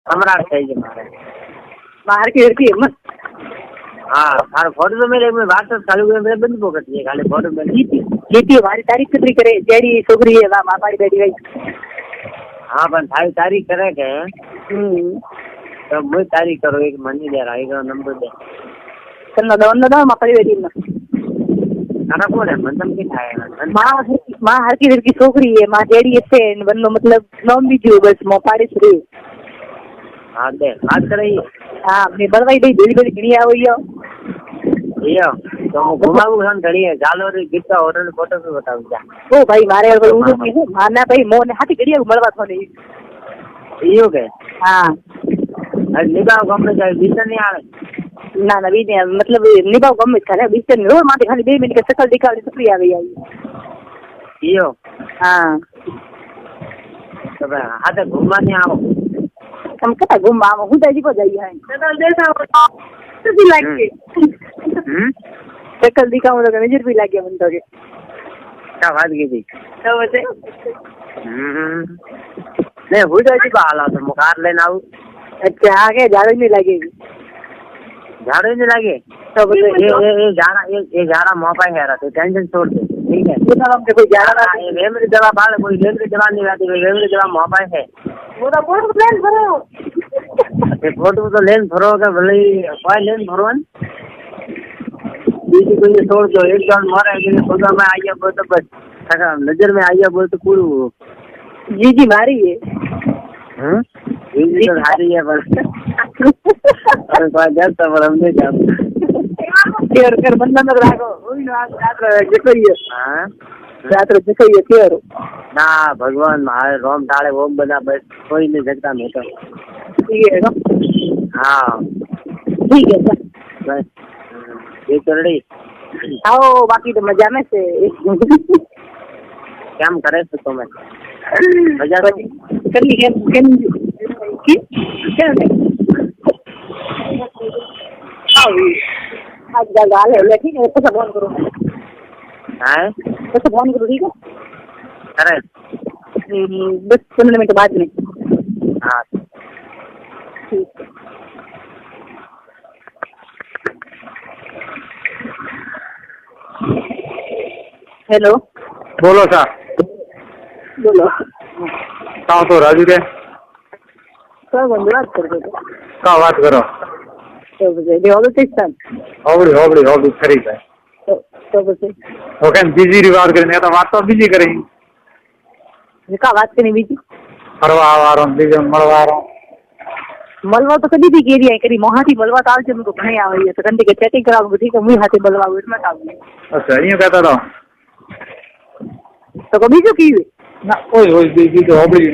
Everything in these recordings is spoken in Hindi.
सम्राट થઈ છે મારે બહાર કે રખી મત હા મારો ફોટો તો મેરે મેં વાત ચાલુ કરી મેરે બંધ પોકટ છે ખાલી ફોટો મેં જીતી વારી તારીખ કેટલી કરે જેડી છોકરી એ વા મારી બેટી ગઈ હા પણ તારી તારીખ કરે કે તો હું તારીખ કરો એક મની દે રાઈ નો નંબર દે તને દો મારી બેટી ને આના કોને મતલબ કે થાય માં હરકી હરકી છોકરી એ માં જેડી છે બંનો મતલબ નામ બીજું બસ મો પાડી છે હા દે વાત કરી હા મેં બળવાઈ દઈ બધી બધી ઘણી આવી યો તો હું ઘુમાવું છું ઘડીએ જાલોરી ગીતા હોટલ ફોટો બી બતાવું જા ઓ ભાઈ મારે હું માના ભાઈ મોને હાથી ઘડી મળવા થોને યો કે હા નિભાવ ગમે જાય બીજે નહીં આવે ના ના બીજે મતલબ નિભાવ ગમે ખાલી બીજે રોજ માંથી ખાલી 2 મિનિટ સકલ દીકાળી છોકરી આવી યો હા તો ભાઈ હાથે ઘુમવા નહીં આવો તમે કેટલા ઘુમવા આવો હું તો જઈએ લાગે સકલ દીકાવું તો નજર બી લાગે મને તો કે ક્યાં વાત કીધી તો વચ્ચે ને હું તો હજી હાલા તો હું કાર લઈને આવું અચ્છા હા કે જાડો નહીં લાગે झाड़ू नहीं लगे तो ये जाड़ा मोपा है रहा तो टेंशन छोड़ दे ठीक है कोई जाड़ा मेमोरी दवा बाल कोई मेमोरी दवा नहीं आती कोई मेमोरी दवा मोपा है वो तो फोटो प्लान भरो फोटो तो लेन भरो के भले कोई लेन भरो बीजी कोई छोड़ दो एक जन मारे कि फोटो में आइए बोल तो बस नजर में आइए बोल तो पूरी जी जी मारी है जी तो हारी है बस अरे कोई जाता पर हमने जाता केयर कर बंदा न राखो ओई नो रात जकरिए हां रात जकरिए केयर ना भगवान मारे रोम डाले ओम बना बस कोई नहीं सकता मैं तो ठीक है हाँ ठीक है बस ये चलड़ी आओ बाकी तो मजा में से क्या करे तो तुम्हें मजा तो कर ली क्या आज गाल है ठीक है तो फोन करो हैं तो फोन करो ठीक है अरे 10-15 मिनट बाद में हाँ ठीक है हेलो बोलो सर बोलो कहाँ तो राजू के क्या बंद बात कर दो कहाँ बात करो तो बजे होगा किसान होबड़ी खरी है तो बजे ओके बिजी रिवाज करने तो बात तो बिजी करेंगे का बात करनी बीजी फरवा आ रहा हूँ बीजे मरवा रहा हूँ मलवा तो कभी भी केरी आई करी मोहाती मलवा तो आज मुझको घणे आवे तो कंदे के चेटिंग कराऊं ठीक है मुई हाथे मलवा इसमें आवे अच्छा ये कहता था तो कभी जो की ना ओए बिजी तो होबड़ी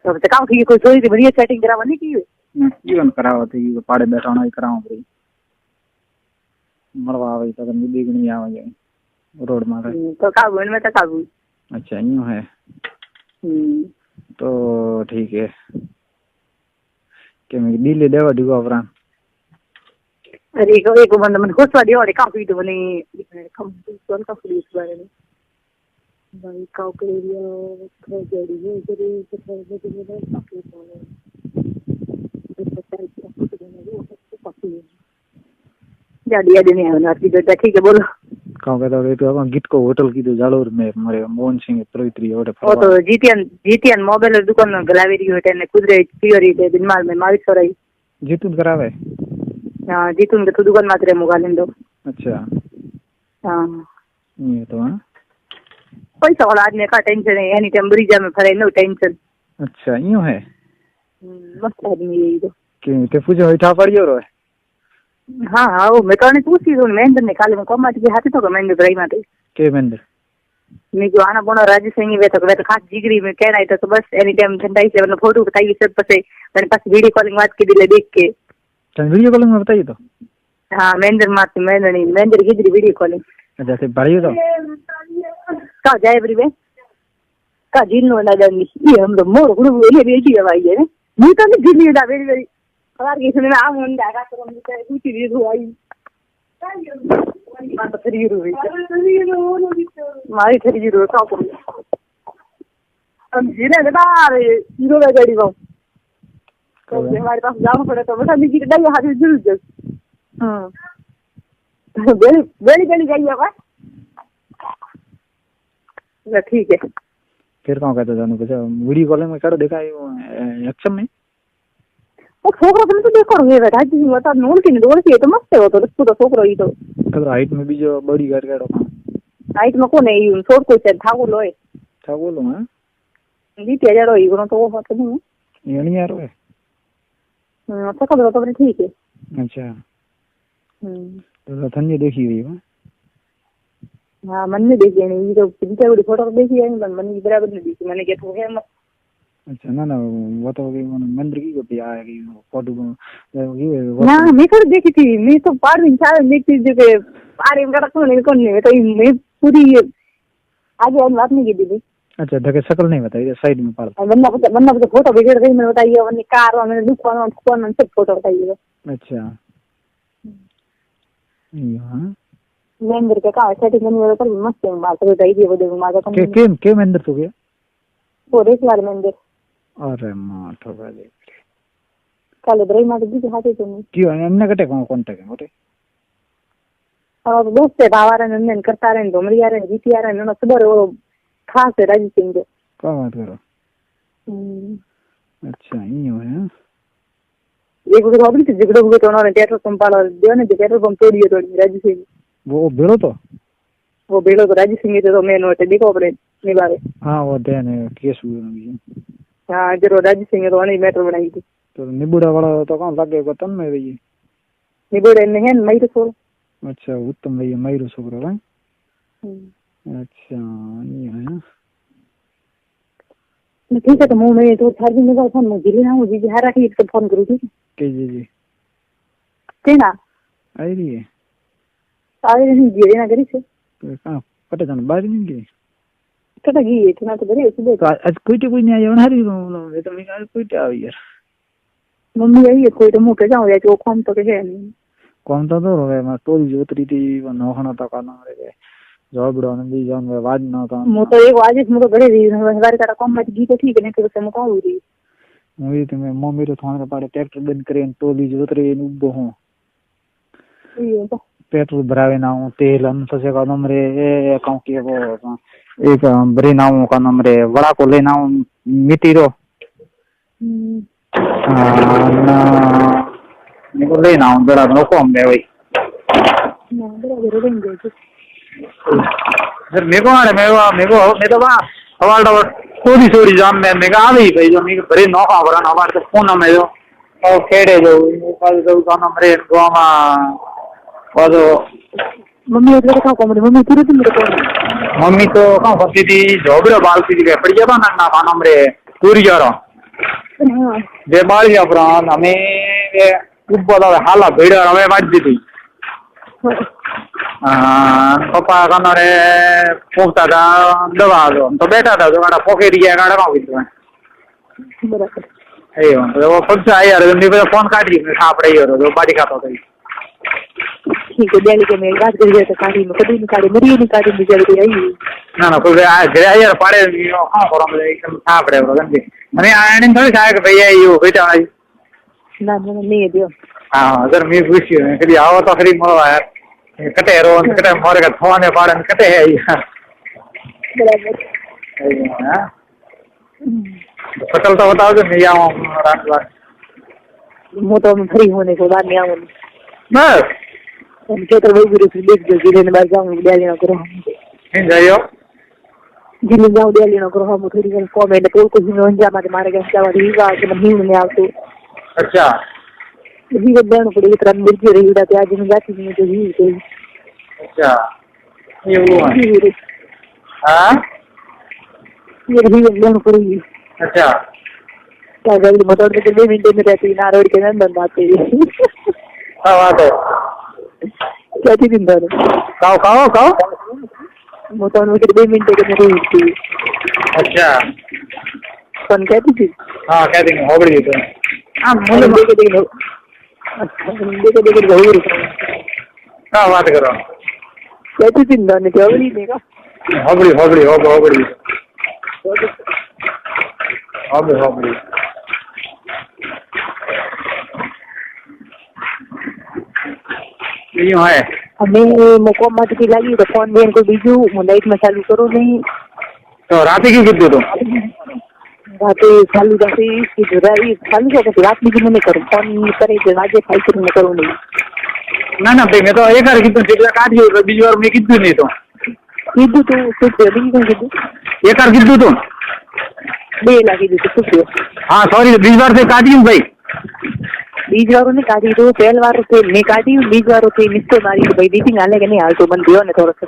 तो काम की कोई सोई थी बढ़िया सेटिंग करावा नहीं की जीवन करावा थी पाड़े बैठाना ही करावा पड़ी मरवा आवे तो कंदे बिगनी आवे रोड मारे तो काबू इनमें तो काबू अच्छा यूं है तो ठीक है के मैं दिल्ली देवा दिगो अपना अरे एक बंदा मन खुश वाली और काफी तो बने कम कौन का पुलिस बारे में भाई काउ करेरिया ट्रेजेडी है जरी तो ट्रेजेडी में काफी तो जाड़ी आदि नहीं है ना की बेटा ठीक है बोलो कहाँ कहता है तो अपन गीत को होटल की तो जालोर में मरे मोहन सिंह प्रवित्री और वो तो जीटीएन मोबाइल दुकान गलावी रही होटे ने कुदरे पियोरी दे दिनमाल में मारी सोराई जीतून करावे हां जीतून के तो दुकान मात्रे मोगालिन दो अच्छा हां ये तो हां पैसा वाला आदमी का टेंशन है एनी टाइम ब्रिज में फरे नो टेंशन अच्छा यूं है मस्त आदमी है ये तो कि ते पूछो उठा पड़ियो रो हाँ हाँ वो मैं कहने पूछती हूँ महेंद्र ने काले में कमाटी के हाथे तो महेंद्र ड्राइव माते के महेंद्र मैं जो आना बोना राजू सिंह वे तो खास जिगरी में कहना है तो बस एनी टाइम ठंडाई से मतलब फोटो बताइए सब पसे मेरे पास वीडियो कॉलिंग बात की दिले देख के तो वीडियो कॉलिंग में बताइए तो हाँ महेंद्र माते महेंद्र नहीं महेंद्र की वीडियो कॉलिंग अच्छा से बढ़ियो तो का जाए बरी में का जिन नो ना जानी ये हम लोग मोर गुरु ये बेटी हवाई है मुझे तो नहीं जिन दा वेरी वेरी खबर के सुने आ मन दागा तो मुझे पूछी दी हुई बात थरी रो मारी थरी रो का को हम जीने दे बारे हीरो का गाड़ी को तो हमारे पास जाना पड़े तो बता दीजिए कि हाथ में जरूर जरूर हाँ बेली बेली बेली जाइए बस ठीक है फिर कहाँ कहते जाने पचा वीडियो कॉल में कर देखा एक्शन में वो छोकरा तुम तो देखो ये बेटा जी बता नोल की डोल की तो मस्त है वो तो पूरा छोकरा ही तो अगर हाइट में भी जो बड़ी कर के रखा हाइट में को नहीं छोड़ कोई से था वो लोए क्या बोलो मैं जी तेजा रो इगनो तो वो बात नहीं ये नहीं यार है अच्छा कब तो ठीक है अच्छा तो धन्य देखी हुई है हाँ मन में देखी नहीं ये तो पिंचा बड़ी फोटो देखी है मन में बराबर नहीं देखी मैंने क्या तो है मत अच्छा ना ना वो तो मंदिर की को आया कि फोटो ना मैं कर देखी थी मैं तो बार दिन चार देखती थी कि अरे मेरा कौन नहीं तो मैं पूरी आगे और बात नहीं की दीदी अच्छा ढके शकल नहीं बताइए साइड में पड़ वरना तो फोटो बिगड़ गई मैंने बताइए वरना कार और मैंने दुकान कौन सब फोटो बताइए अच्छा हां मंदिर के का सेटिंग करने वाला पर मस्त है बात बताइए वो देखो माता के मंदिर तो गया वो रेसवार मंदिर अरे मां ठोका दे कल ब्रेक मार दी हाथे तो क्यों अन्य कटे कांटेक्ट है मोटे और दोस्त है बावारा नंदन करता रहे डोमरी आ रहे जीती आ रहे ना सुबह वो खास है राजी सिंह जो क्या बात करो अच्छा ये है एक बार अभी तो झगड़ा हुआ तो उन्होंने थिएटर संभाला दिया ने थिएटर पंप तोड़ दिया थोड़ी राजी सिंह वो बेड़ो तो राजी सिंह तो मैं नोट देखो अपने निभाए हाँ वो देने केस हुए हाँ जरूर राजी सिंह तो नहीं मैटर बनाई थी तो निबुड़ा वाला तो कहाँ लगे बतन में भैया निबुड़ा नहीं है मई तो छोड़ अच्छा उत्तम भैया मयूर छोकरा भाई अच्छा ये है ठीक है तो मैं तो चार दिन में फोन मुझे ना मुझे हारा के एक फोन करूँ ठीक है जी केना आई रही है आगे नहीं गिरे ना करी से कहाँ पता जाना बाहर नहीं गई कटा गई इतना तो बड़ी सुबह तो आज कोई नहीं आया ना हरी ये तो मैं आज कोई आ यार मम्मी आई है कोई तो मुंह पे जाओ या जो कौन तो के है नहीं कौन तो रे मैं टोली जोतरी थी नौखना तक ना रे जॉब डॉन भी जान वाज ना था मु तो एक आज मु तो बड़े हमारे का कम मत गई तो ठीक है नहीं तो से मुका हुई मुझे तो मैं मम्मी तो थाने पाड़े ट्रैक्टर बंद करे टोली जोतरी उबो हूं पेट्रोल भरावे ना हूं तेल हम ससे का नंबर ए अकाउंट के वो एक बरे नाम का नंबर है बड़ा को लेना हूं मिट्टी रो ना निको लेना हूं बड़ा नो को हम ले भाई ना बड़ा जरूर देंगे सर मेरे तो वहाँ हवाल डबर थोड़ी जाम में मेगा आ गई भाई जो मेरे बड़े नौका बरा हमारे तो फोन में जो और खेड़े जो कल जो का नंबर है गोमा और मम्मी इधर का कमरे मम्मी पूरे दिन मेरे को मम्मी तो कहाँ फंसी थी जॉबरा बाल सी थी पड़ी जाता ना का नंबर है पूरी जा रहा दे बाल जा प्राण हमें ऊपर हाला भेड़ हमें मत दी थी पप्पा का नरे पोखता था दबा दो तो बैठा था तो मेरा पोखेरी है गाड़ा कहाँ बिल्कुल बराबर अयो तो वो खुद से आई यार मेरे पे फोन काट दी मैं खाप रही हो तो बाटी खाता था ठीक है दिल्ली के मेल बात करिए तो काटी में कभी निकाले मरी निकाले बिचार के आई ना कोई गया यार पड़े हाँ करो मुझे एकदम खाप रहे हो गंदे मैंने आया नहीं थोड़ी खाया कि भैया ये बेटा भाई ना नहीं है दियो हाँ अगर मैं पूछी कभी आओ तो खरीद मरो यार कटे रो कटे मोरे का थोने पाड़न कटे है बराबर पटल तो बताओ जो नहीं आऊँ रात बार वो तो मैं फ्री होने के बाद नहीं आऊँगी बस उनके तो वही गुरु देख जो जिले में जाऊँ दिल्ली ना करो नहीं जाइयो जिले जाऊँ दिल्ली ना करो हम थोड़ी देर कमेंट तो कुछ नहीं जा मारे गए क्या वाली बात नहीं में आप तो अच्छा ये बदन पड़ी तरह मिर्ची रही उड़ाते आज में जाती नहीं तो ही अच्छा ये वो है हाँ ये रही बदन पड़ी अच्छा क्या जल्दी मोटर में 2 मिनट में रहती ना रोड के अंदर बात है हाँ बात है क्या थी दिन भर खाओ मोटर में 2 मिनट के अंदर रहती अच्छा कौन कहती थी हाँ कह देंगे हो गई तो हाँ मुझे देखे बहुत क्या बात करो कहती थी ना क्या बोली देगा होबड़ी બીજું હે અમે કોમ માંથી લાગી તો ફોન બેન કોઈ બીજું હું લાઈટમાં ચાલુ કરું નહીં તો રાતે શું કીધું તું રાતે ચાલુ થશે ચાલુ છે પછી રાત બીજી મને કરું ફોન કરે છે આજે ખાઈ કરીને કરું નહીં ના ના ભાઈ મેં તો એક વાર કીધું જેટલા કાઢ્યું બીજી વાર મેં કીધું નહીં તો કીધું તું શું થયું બીજું કીધું એક વાર કીધું તું 2 લાગી દીધું શું થયું હા સોરી બીજી વાર થી કાઢ્યું ભાઈ બીજ વાળું નહીં કાઢી દઉં પહેલ વાળું છે મેં કાઢ્યું બીજ વાળું છે મિસ્ટર મારી ભાઈ દીધી હાલે કે નહીં હાલતું બંધ થયો ને થોડોક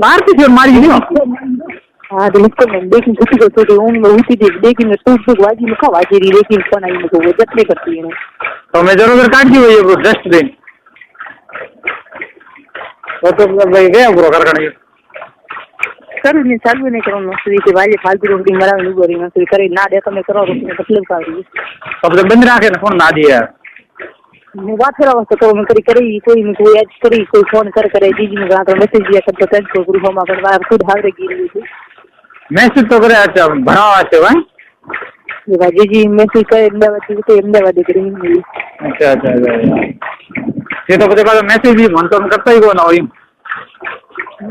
મારતી છે મારી દીધો हाँ तो इसको मैं देखी छुट्टी को छोटी ऊँग में उठी थी देखी मैं टूट टूट वाजी में खा वाजी रही लेकिन फोन आई मुझे वो जतने करती है तो मैं जरूर काट दी हुई है डस्टबिन तो भाई गया ब्रो कर करने करूँ नहीं चालू नहीं करूँ मस्ती से वाले फालतू रोटी मरा नहीं बोली मस्ती करे ना दे तो मैं करो रोटी मतलब का रही अब तो बंद रखे ना फोन ना दिया मैं बात करा वक्त तो मैं करी कोई ऐड करी कोई फोन करे दीदी ने कहा तो मैसेज दिया कर तो टेंशन ग्रुप में अपन बाहर खुद हावरे गिरी थी मैसेज तो करे अच्छा भरावा છે ભાઈ ये बाजी जी मैसेज करे अहमदाबाद करी अच्छा अच्छा ये तो पता बात मैसेज भी मन तो करता ही कोना होई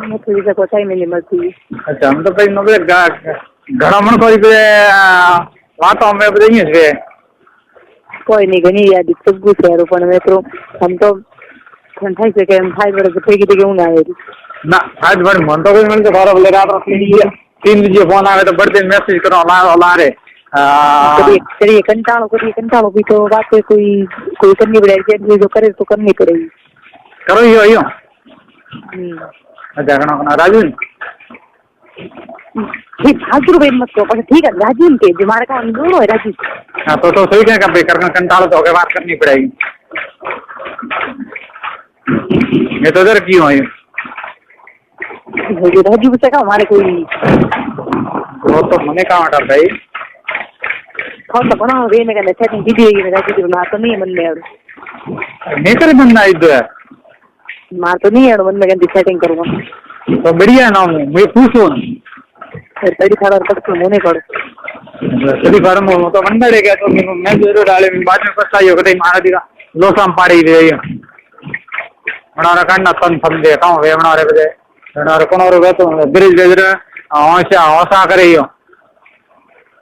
मैसेज का पता ही नहीं मिलती अच्छा हम तो भाई नोबे घड़ा मन कोई पे वातो में बताइए છે कोई नहीं घनी याद सब कुछ है पण मैं तो हम तो ठंडा से के हम खाई बड़े फेंकी दे के हूं ना आए ना आज बड़ मन तो कोई मिल तो बारह बजे रात को 3 बजे फोन आवे तो बड़े मैसेज करो ला रे करिए कंटाळो भी तो बात कोई करनी पड़ेगी जो करे तो करनी पड़ेगी करो यो अच्छा कना राजू ठीक फालतू रुपये मत करो पर ठीक है राजू के जो हमारे का दोनों है राजू हाँ तो सही क्या भाई करना कंटालो तो बात करनी पड़ेगी मैं तो इधर क्यों आई राजू बच्चा का हमारे कोई वो तो मने कहाँ हटा भाई कौन सा बना वे में कहना सेटिंग की थी राजू की मार तो नहीं है मन में और नेकर बनना इधर मार तो नहीं है मन में कहती सेटिंग करूँगा तो बढ़िया ना मैं पूछूँ फिर तड़ी खड़ा पड़ता मुने पड़ तड़ी फार्म तो मंडे गया तो मैं जरूर डाले बाद में पछताई हो गई मारा दिखा लोसा पाड़ी दे हमारा काटना तन फल दे कहाँ वे हमारे बजे हमारे कौन और तो ब्रिज बेजर औसा करे यो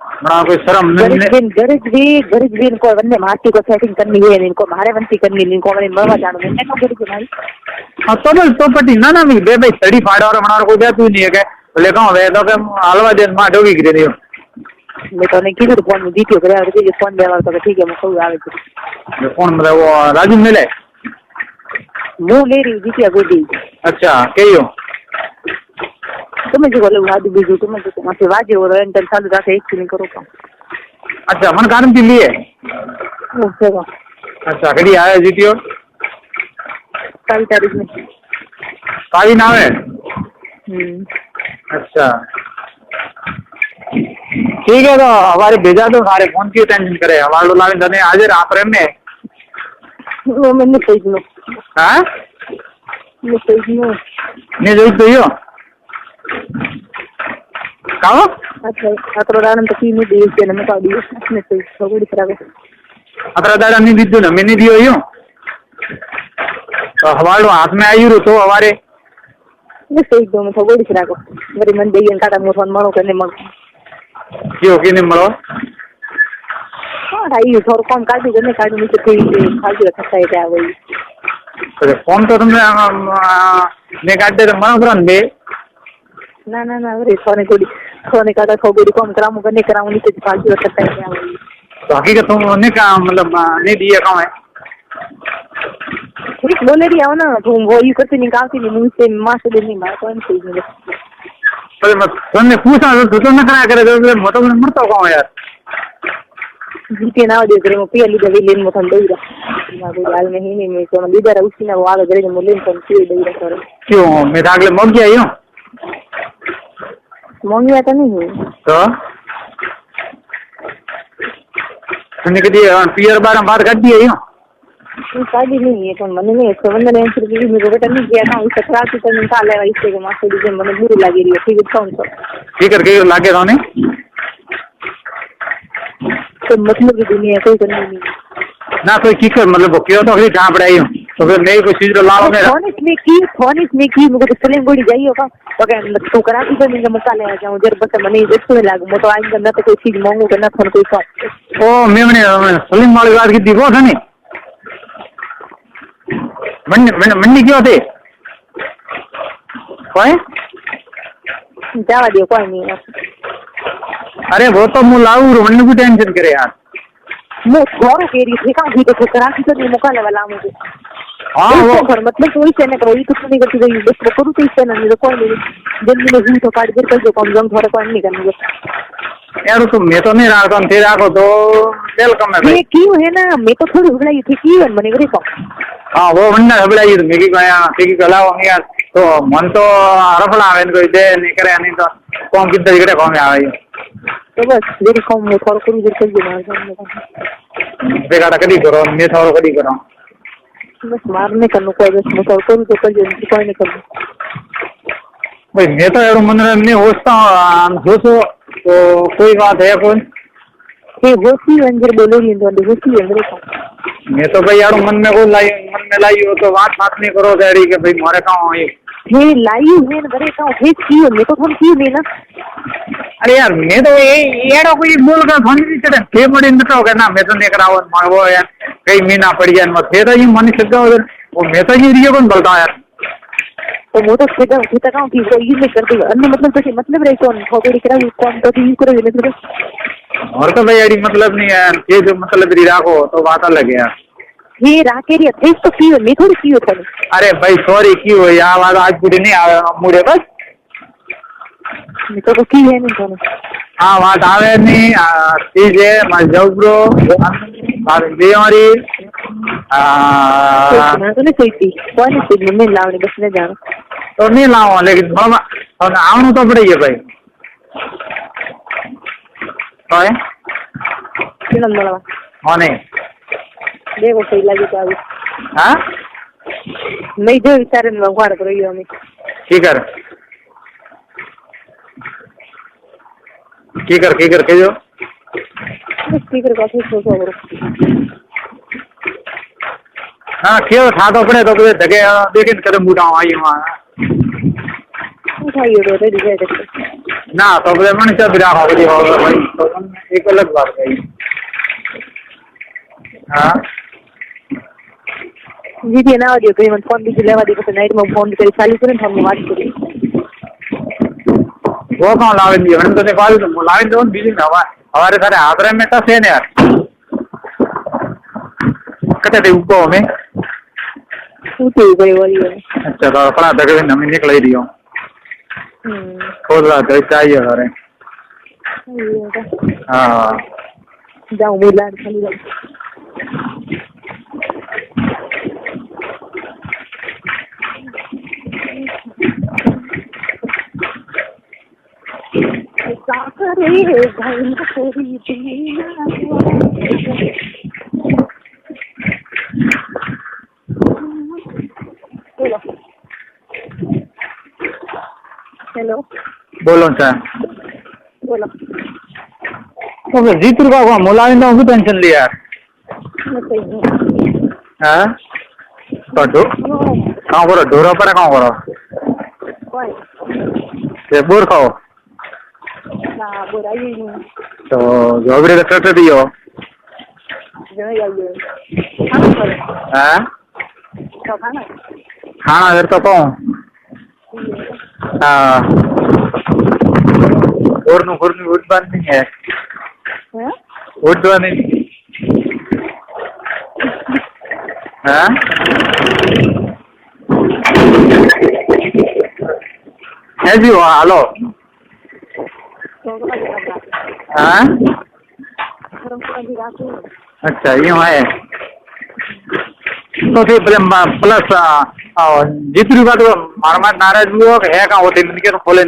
हमारा कोई शर्म गरज भी इनको वंदे मार्टी को सेटिंग करनी है इनको मारे वंती करनी इनको हमारे मरवा जानो मैं क्या करूँ भाई हाँ तो पटी ना ना बे भाई तड़ी फाड़ा और हमारा कोई देतु नहीं है क्या बोले कहाँ वे तो के हलवा दे मां डोगी गिरे दियो मैं तो नहीं किधर फोन में जीतियो करे और ये फोन देवा तो ठीक है मैं कहूँ आवे तो फोन मतलब वो राजू मिले मुँह ले रही जीतिया गोदी अच्छा कहियो तुम्हें जो बोले वादी बीजू तुम्हें जो तुम्हारे वाजी हो रहा है इंटर साल जाके एक नहीं करो काम अच्छा मन कारण के लिए अच्छा कभी आया जीतियो 27 तारीख में कावी नाम है अच्छा ठीक है तो हमारे भेजा तो सारे फोन की टेंशन करे हमारे लोग लाने दने आज रात में वो मैंने भेज लो हाँ मैं भेज लो नहीं जो तो यो कहाँ अच्छा अतर दान तो तीन दिवस के नमक आदि उसने तो थोड़ी तरह के अतर दादा नहीं दी ना मैंने दियो यो तो हमारे हाथ में आई रो तो हमारे मैं भेज दो मैं थोड़ी तरह को मेरी मन देगी काटा मोहन मरो करने मग क्यों कि नहीं मरो हाँ भाई थोड़ा कम काट दो नहीं काटूँ तो कोई फालतू रखता है क्या वही तो फोन तो तुमने ने काट दे तो मरो तुरंत दे ना अरे सोने काटा थोड़ी कम कराऊँ करने कराऊँ नहीं तो फालतू रखता है क्या वही तो हकीकत तुमने का मतलब नहीं दिया कहाँ है ठीक बोले रही आओ ना तुम वो ये करते निकालती नहीं मुँह से माँ से नहीं मार कौन सही नहीं तो तुमने पूछा तो ना करा करे तो मोटा मोटा मरता कहाँ यार जीते ना दे करे मुझे अली दबी लेन मुझे दे रहा ना कोई हाल नहीं मैं तो लीडर है उसी ना वो आगे करे मुझे लेन कौन सी दे रहा सर क्यों मैं अगले मौक गया यूँ मौंगी आता नहीं तो तुमने कभी पियर बार काट दिया यूँ शादी नहीं है कौन मने नहीं इसको बंदा ने आंसर की मेरे बेटा नहीं किया था इस तकरार से तो निकाल है इससे को मास्टर जी मने बुरी लगी रही है ठीक है कौन सा ठीक करके लाके रोने तो मतलब की दुनिया कोई करनी नहीं ना कोई की कर मतलब क्यों तो अगली जहाँ पढ़ाई हूँ तो तो फिर नहीं कोई चीज लाओ मेरा फोन इसमें की मुझे तो फिल्म गोड़ी जाइए का तो क्या तो करा की तो नहीं मसा ले जाऊं जर बस मने देखो लागू मो तो आज करना तो कोई चीज मांगो करना फोन कोई का ओ मैंने फिल्म वाली बात की थी वो था नहीं मंडी क्यों थे कोई जावा दियो कोई नहीं अरे वो तो मुँह लाऊ मंडी की टेंशन करे यार मैं थोड़ा कह रही थी का भी तो करा की तो नहीं मौका वाला मुझे हाँ वो मतलब कोई से ना कोई कुछ नहीं करती गई बस करूँ तो इससे ना नहीं कोई नहीं दिन में हुई तो काट कर जो कम जम थोड़ा कोई नहीं करनी यार तो मैं तो नहीं रहा थे राखो तो वेलकम है भाई ये क्यों है ना मैं तो थोड़ी हुबलाई थी क्यों मने करे को हाँ वो मंडा हबलाई तो मेगी गया मेगी गलाओ यार तो मन तो रफड़ा आवे कोई दे नहीं करे नहीं तो कौन कितने जगह कौन आवे तो बस मेरी कम मैं थोड़ा करूँ जर कर मार देखा था कभी करो मैं थोड़ा कभी करो बस मारने करने कोई बस मैं थोड़ा करूँ तो कर कोई नहीं करूँ भाई मैं तो यार मनोरंजन नहीं होता हो तो कोई बात है कौन ये होती अंदर बोले नहीं तो होती अंदर का मैं तो भाई यार मन में लाई हो तो बात नहीं करो डैडी के भाई मारे कहाँ ये लाई है ना बड़े का है क्यों मैं तो हम क्यों नहीं ना अरे यार मैं तो ये कोई बोल कर फोन नहीं चढ़े फे मड़ी तो होगा ना मैं तो नहीं कराओ वो यार कई महीना पड़ी जाए मत फिर ये मन से वो मैं तो ये रियो कौन बोलता यार तो वो तो सीधा सीधा काम की वो ये नहीं करती अन्य मतलब तो मतलब रहे कौन फोटो दिख रहा है कौन तो यूज करे नहीं और तो भाई यार मतलब नहीं यार ये जो मतलब राखो तो बात अलग है यार ये राके री थे तो क्यों मैं थोड़ी क्यों था अरे भाई सॉरी क्यों यार बात आज पूरी नहीं आवे मुड़े बस मैं तो की है नहीं तो हाँ बात आवे नहीं ठीक है मैं जबरो और बेमारी तो नहीं सोई कौन सी मैं लावने बस नहीं जाना तो नहीं लाओ लेकिन आना तो पड़ेगा भाई तो है हाँ नहीं देखो सही लगे तो अभी हाँ नहीं जो विचार में वाड़ करो ये हमें ठीक कर के जो स्पीकर का फिर सोचो करो हाँ क्यों था तो अपने तो जगह देखे कदम उठाओ आई वहाँ उठाइए तो रेडी है ना तो अपने मन से बिरा हो गई होगा भाई तो एक अलग बात है हाँ जी जी ना ऑडियो कहीं फोन भी लेवा देखो नाइट में फोन करी चालू करें हम बात करें वो कहाँ लावें दिए मैंने तो निकाल दूँ लावें दो बिजी में हमारे सारे आदरे में तो सेन यार कटे थे ऊपर में ऊँचे ऊपर वाली है अच्छा तो अपना जगह में नमी निकल ही रही हो खोल रहा था चाहिए सारे हाँ जाऊँ मिला खाली जाऊँ हेलो बोलो सर बोलो तो फिर जीत रुपा को मुलायम तो टेंशन लिया यार हाँ तो कहाँ करो ढोरा पर कहाँ करो ये बोर खाओ तो जोबरी का ट्रैक्टर दियो हाँ खाना फिर तो कहूँ हाँ खुरनी उठवान नहीं है उठवान नहीं हाँ है जी वहाँ हेलो हाँ अच्छा यूँ है तो फिर प्लस जितनी बात मार नाराज भी हो है कहाँ होते इनके तो खोले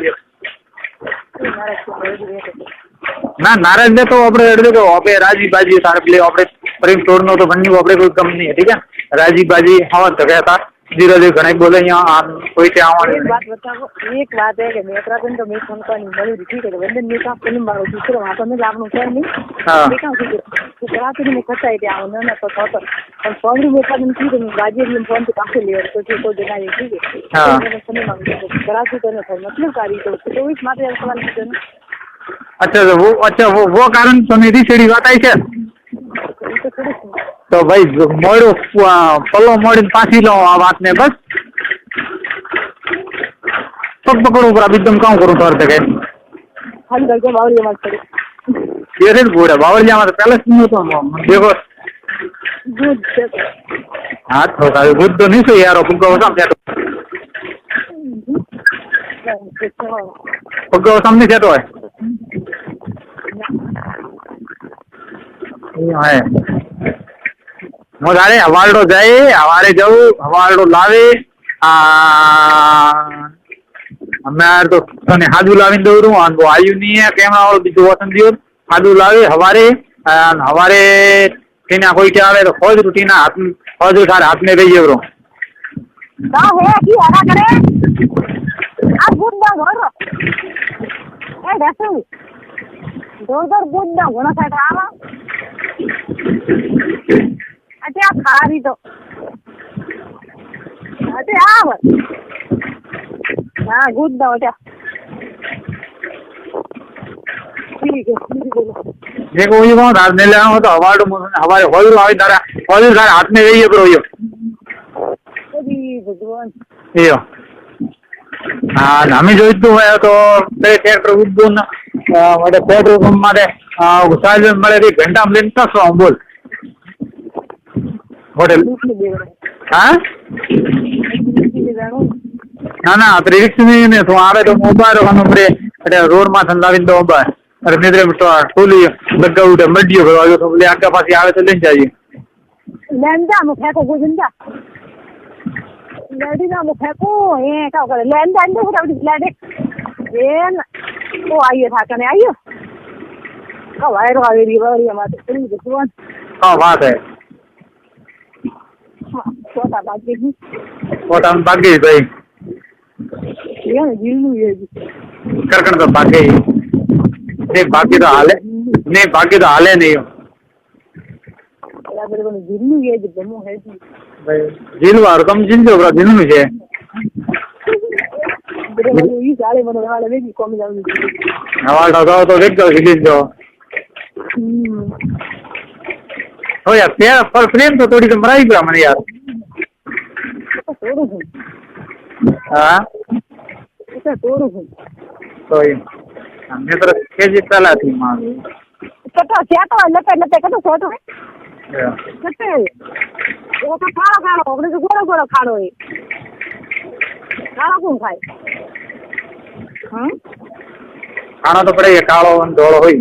ना नाराज ने तो अपने देखो अपने राजी बाजी सारे प्ले अपने प्रेम तोड़ना तो बननी वो अपने कोई कम नहीं है ठीक है राजी बाजी हवा जगह था धीरे धीरे घणे बोले यहाँ कोई क्या एक बात बताओ, एक बात है कि मेरा दिन तो मैं फोन नहीं मरी ठीक है, वंदन ने कहा फिल्म मारो दूसरे वहाँ पर मैं लाभ क्या नहीं देखा तो करा तो मैं खर्चा है क्या उन्होंने तो था और फॉर्म में का दिन की तो गाजी भी फोन पे काफी ले और तो देना है ठीक है। हां समय मांगते करा तो ना था मतलब कारी तो इस मात्र सवाल है ना। अच्छा वो कारण समिति छेड़ी बात आई है तो भाई मोड़ो पल्लो मोड़ी पासी लो आ बात ने बस सब पकड़ो पर अभी तुम काम करो तौर तक है हम घर के बावरिया मत करो ये रे गोड़ा बावरिया मत पहले सुनो तो देखो गुड हां तो गुड तो नहीं सही यार तुमको समझा तो सामने से तो है ये है मोदारे हवालडो जाए हवारे जाऊ हवालडो लावे मैं तो तने हाजू लावी दौरू और वो आयु नहीं है कैमरा वालों बीजो वतन दियो हाजू लावे हवारे टीना कोई क्या आवे तो खोज रूटीना हाथ खोज उठार हाथ में भेजिए ब्रो का है की आना करे अब गुंडा घर ए देखो दो गुंडा होना चाहिए आवा अच्छा खारी तो अरे आव हाँ गुंडा हो क्या ठीक है देखो ये कौन रात ने ले आओ तो हमारे हॉल आवे दारा हॉल दारा हाथ में भेजिए ब्रो यो अरे भगवान यो हाँ हमें जो इतना है तो मेरे थिएटर उद्योन मेरे पेट्रोल पंप मारे घुसाल में मेरे एक घंटा में लेता सो बोल होटल हाँ ना ना तो रिक्स नहीं ने तो आवे तो मोबाइल का नंबर अरे रोड में धंधा भी तो मोबाइल अरे निद्रे में तो टोली लगा उठे मड्डियो करो तो ले आगे पास आवे तो ले जाइए लेंदा मुझे को गुजंदा लेडी ना मुझे को ये क्या करे लेंदा अंदर को डाल लेडे ये वो आइए था कने आइए का वायर वाली रिवर ये माते पूरी दुकान हाँ बात है छोटा बाकी छोटा बाकी भाई ये जिल्लू ये करकन तो बाकी नहीं बाकी तो हाले नहीं हो यार मेरे को जिल्लू ये जम्मू है जी भाई जिल वार कम जिल जो बरा जिल में है मेरे को ये सारे मनो वाले में कम जाऊंगी हवा ढाका तो देख जाओ हिल जो हो यार तेरा पर फ्रेम तो थोड़ी तो मराई पड़ा मैंने यार हाँ तो ये हमने तो केजी चला थी माँ तो क्या तो लते का तो फोटो है कितने वो तो खाना अपने तो गोरा खानो है खाना कौन खाए हाँ खाना तो पड़ेगा कालो धोलो हुई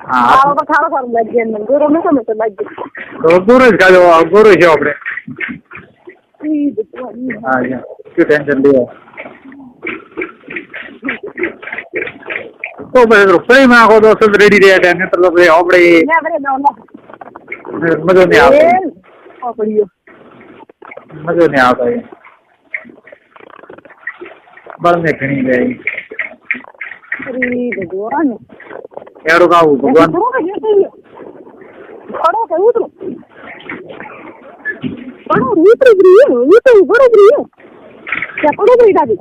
हाँ तो खाना कर लग गया गोरो में तो लग गया तो गोरो जो अपने हाँ यार क्यों टेंशन लिया तो बस रुपये में आको तो सब रेडी रहे टेंशन तो बस अपने मज़ा नहीं आता मज़ा नहीं आता है बढ़ने खड़ी गई अरे भगवान यार का भगवान खड़ो के उतरो खड़ो उतरो बड़ो ब्रियो क्या खड़ो ब्रियो दादी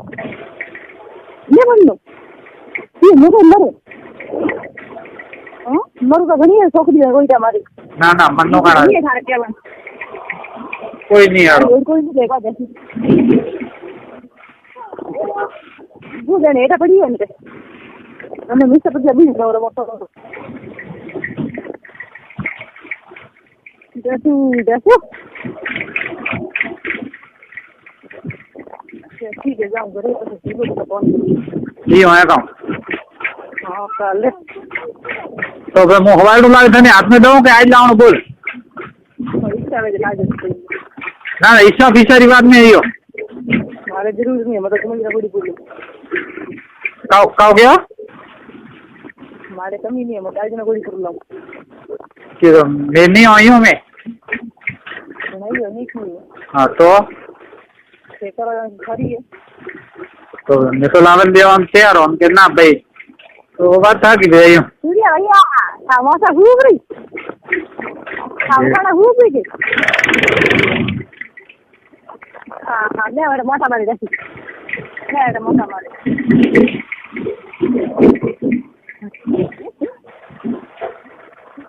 ये बनो ये मरो हां मरो का घणी है छोकरी है कोई हमारी ना मन्नो का ये थारे क्या बन कोई नहीं यार कोई नहीं देखा जैसे वो जने एटा पड़ी है इनके हमने मिस्टर पर जब भी और मोटो देखो ठीक है जाऊँ घरे तो ठीक है फोन जी होया काम हाँ कल तो फिर मैं हवाई डुला के थाने हाथ में दूँ कि आज लाऊं बोल ना ईसा फीसा रिवाज में ही हो हमारे जरूर नहीं है मतलब तुम्हें बड़ी बोली काओ क्या हमारे कमी नहीं है मैं आज ना कोई कर लाऊं कि तो मैं नहीं आई हूँ मैं हाँ तो खरी है तो मैं तो लावन देवा हम तैयार हम के ना भाई तो वो बात था कि भाई सूर्या भैया मासा खूब रही खाना खूब रही हाँ हाँ ले वाला मोटा मारी देखी ले वाला मोटा मारी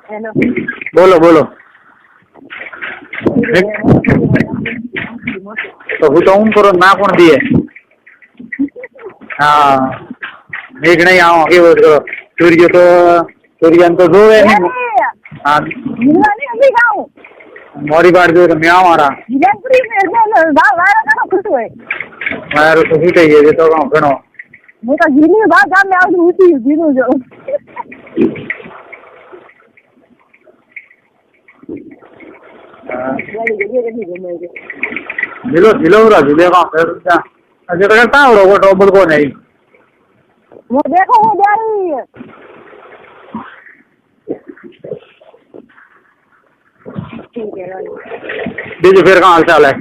हेलो बोलो बोलो तो હું તો હું કરો ના કોણ દે હા મેઘ નહીં આવો કેવો કરો સૂર્ય તો જોવે નહીં हाँ नहीं गाँव मोरी बार जो मैं आवारा जिलेपुरी में वायरा का खुश हुए मारो तो ही चाहिए तो गाँव घणो मैं तो जीनी बात गाँव में आऊँ उसी जीनू जो जिलो जिलो उरा जिले गाँव फिर क्या अजय तो करता है वो टॉबल को नहीं वो देखो वो जा रही है ठीक है बीजू फिर कहाँ हाल चाल है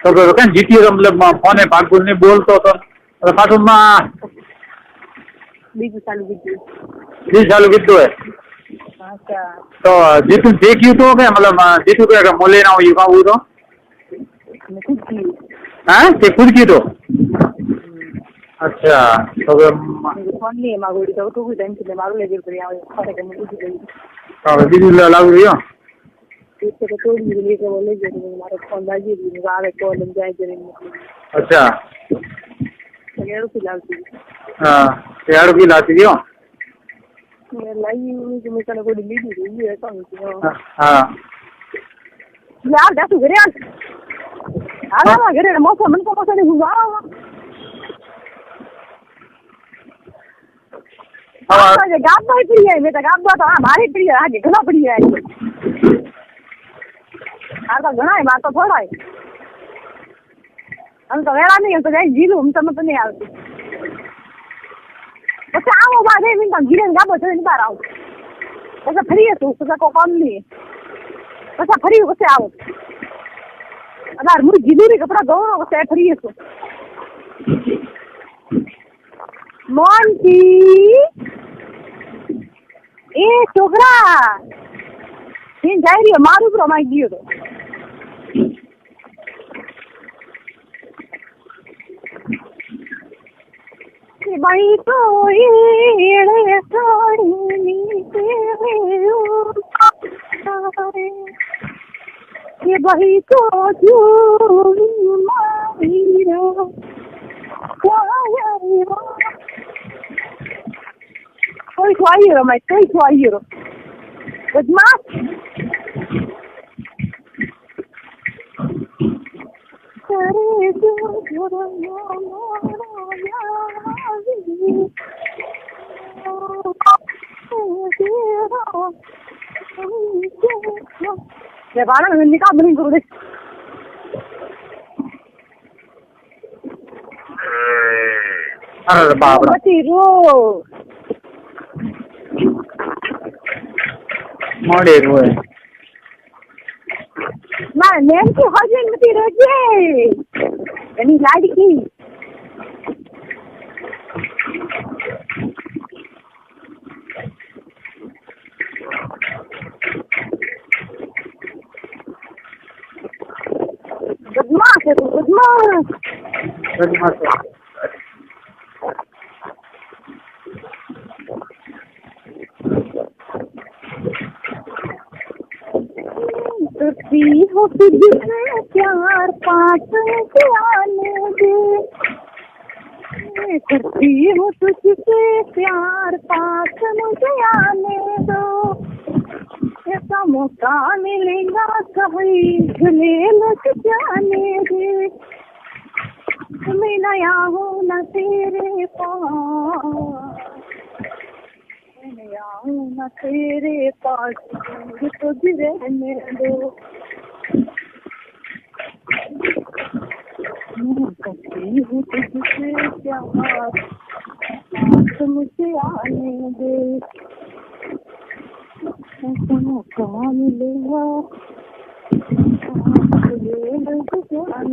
तो क्या जीती तो मतलब फोन है पाक नहीं बोलते तो पाठू में बीजू चालू कीधु 20 चालू कीधु है अच्छा तो जीतू देखियो तो क्या मतलब जीतू क्या मोले ना हुई का वो तो हाँ ते खुद की तो अच्छा तो फोन नहीं मागोड़ी तो तू भी टेंशन ले मारू ले जरूर करिया खाने के मुझे भी गई तो बीजू लागू रियो इससे तो तोड़ मिले के बोले जरूर हमारे फोन बाजी भी आवे कॉल में जाए जरूर अच्छा यार फिलहाल हाँ यार भी लाती दियो मैं लाई जो मैं कने कोई ली दी है कौन हाँ यार जा तू घरे आ ना घरे मौसम मन को मौसम नहीं हुआ हाँ गाबा ही पड़ी है मैं तो गाबा तो हमारी पड़ी है आगे घना पड़ी है आ तो घना है बात तो थोड़ा है हम तो वेला नहीं हम तो जाए जीलू हम तो नहीं आती बस आओ बाद में मैं जीले गाबा तो नहीं बाहर आओ बस फ्री है तू तो को काम नहीं बस फ्री हो से आओ अगर मुझे जीलू रे कपड़ा दो बस फ्री है तू मोंटी ए छोकरा तीन जाई रही मारू प्रो माई दियो तो भाई तो ये साड़ी नीचे ये भाई तो जो मारीरा कोई खुआइए मैं कोई खुआइए बदमाश करे ये बाला में निकाल बनी करो दे अरे बाप रे मोड़े रोए ना नेम की हजन मती रोजे यानी लाडकी बदमाश है तू बदमाश हो तुझसे प्यार पास से आने दे करती हूँ तुझसे प्यार पास मुझे आने दो ऐसा मौका मिलेगा कभी झूले लग जाने दे मैं नया हूँ न तेरे पास नया हूँ न तेरे पास तुझ रहने दो करती हूँ तुझसे प्यार पास मुझे आने दे ऐसा मौका मिलेगा भगवान